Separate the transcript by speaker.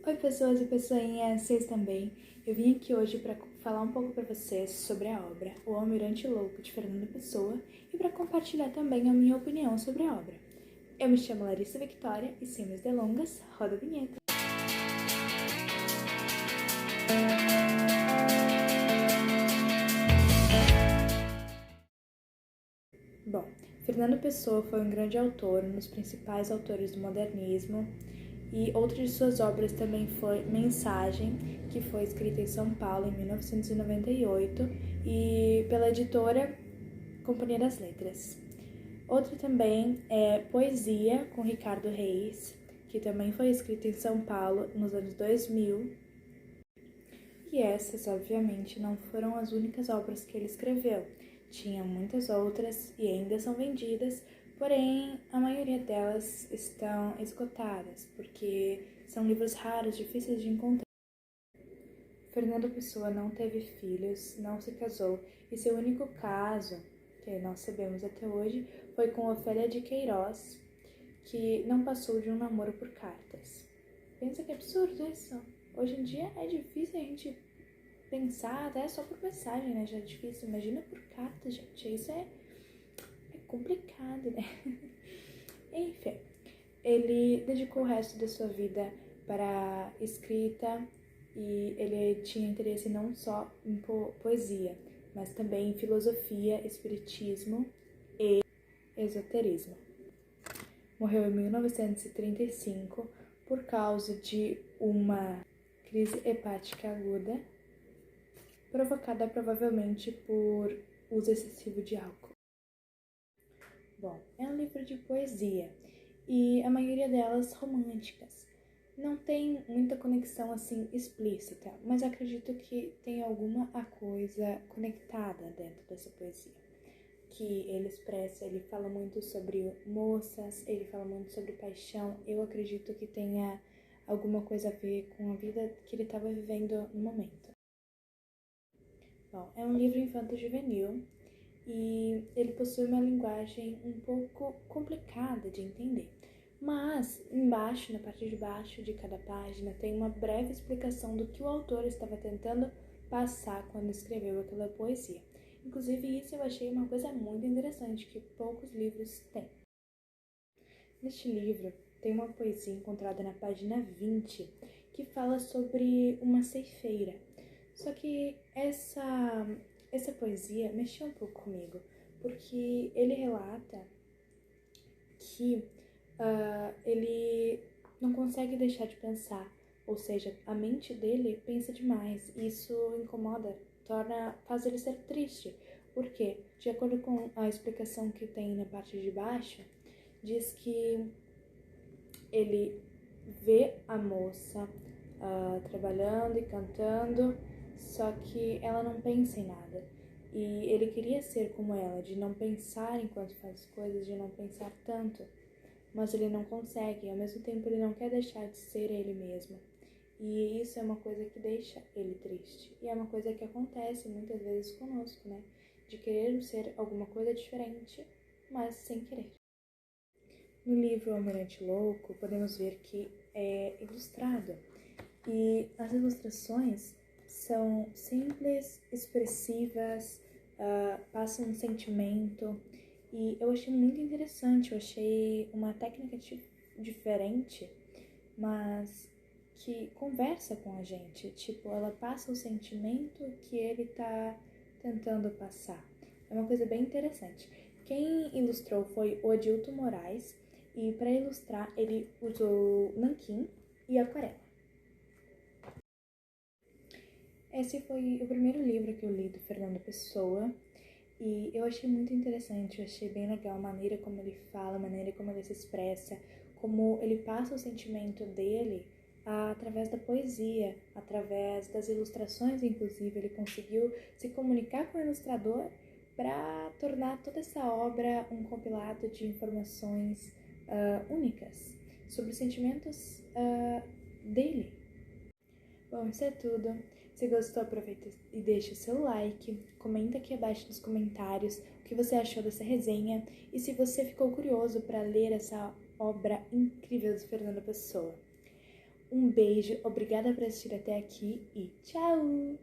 Speaker 1: Oi pessoas e pessoinhas, vocês também. Eu vim aqui hoje para falar um pouco para vocês sobre a obra O Almirante Louco, de Fernando Pessoa, e para compartilhar também a minha opinião sobre a obra. Eu me chamo Larissa Victoria e sem mais delongas, roda a vinheta. Bom, Fernando Pessoa foi um grande autor, um dos principais autores do modernismo, e outra de suas obras também foi Mensagem, que foi escrita em São Paulo em 1998 e pela editora Companhia das Letras. Outra também é Poesia, com Ricardo Reis, que também foi escrita em São Paulo nos anos 2000. E essas, obviamente, não foram as únicas obras que ele escreveu. Tinha muitas outras e ainda são vendidas, porém a maioria delas estão esgotadas, porque são livros raros, difíceis de encontrar. Fernando Pessoa não teve filhos, não se casou, e seu único caso, que nós sabemos até hoje, foi com Ofélia de Queiroz, que não passou de um namoro por cartas. Pensa que absurdo isso? Hoje em dia é difícil a gente pensar até só por mensagem, né? Já é difícil, imagina por cartas, gente. Isso é complicado, né? Enfim, ele dedicou o resto da sua vida para a escrita e ele tinha interesse não só em poesia, mas também em filosofia, espiritismo e esoterismo. Morreu em 1935 por causa de uma crise hepática aguda, provocada provavelmente por uso excessivo de álcool. Bom, é um livro de poesia e a maioria delas românticas. Não tem muita conexão assim explícita, mas acredito que tem alguma coisa conectada dentro dessa poesia. Que ele expressa, ele fala muito sobre moças, ele fala muito sobre paixão. Eu acredito que tenha alguma coisa a ver com a vida que ele estava vivendo no momento. Bom, é um livro infanto-juvenil e ele possui uma linguagem um pouco complicada de entender. Mas embaixo, na parte de baixo de cada página, tem uma breve explicação do que o autor estava tentando passar quando escreveu aquela poesia. Inclusive, isso eu achei uma coisa muito interessante, que poucos livros têm. Neste livro, tem uma poesia encontrada na página 20, que fala sobre uma ceifeira. Só que essa poesia mexeu um pouco comigo, porque ele relata que ele não consegue deixar de pensar, ou seja, a mente dele pensa demais. Isso incomoda, faz ele ser triste, porque, de acordo com a explicação que tem na parte de baixo, diz que ele vê a moça trabalhando e cantando, só que ela não pensa em nada. E ele queria ser como ela, de não pensar enquanto faz coisas, de não pensar tanto. Mas ele não consegue, e ao mesmo tempo ele não quer deixar de ser ele mesmo. E isso é uma coisa que deixa ele triste. E é uma coisa que acontece muitas vezes conosco, né? De querer ser alguma coisa diferente, mas sem querer. No livro O Almirante Louco, podemos ver que é ilustrado. E as ilustrações são simples, expressivas, passam um sentimento. E eu achei muito interessante, eu achei uma técnica diferente, mas que conversa com a gente. Tipo, ela passa o sentimento que ele tá tentando passar. É uma coisa bem interessante. Quem ilustrou foi o Adilto Moraes, e para ilustrar ele usou nanquim e aquarela. Esse foi o primeiro livro que eu li do Fernando Pessoa e eu achei muito interessante, eu achei bem legal a maneira como ele fala, a maneira como ele se expressa, como ele passa o sentimento dele através da poesia, através das ilustrações, inclusive ele conseguiu se comunicar com o ilustrador para tornar toda essa obra um compilado de informações únicas sobre os sentimentos dele. Bom, isso é tudo. Se gostou, aproveita e deixa o seu like, comenta aqui abaixo nos comentários o que você achou dessa resenha e se você ficou curioso para ler essa obra incrível de Fernando Pessoa. Um beijo, obrigada por assistir até aqui e tchau!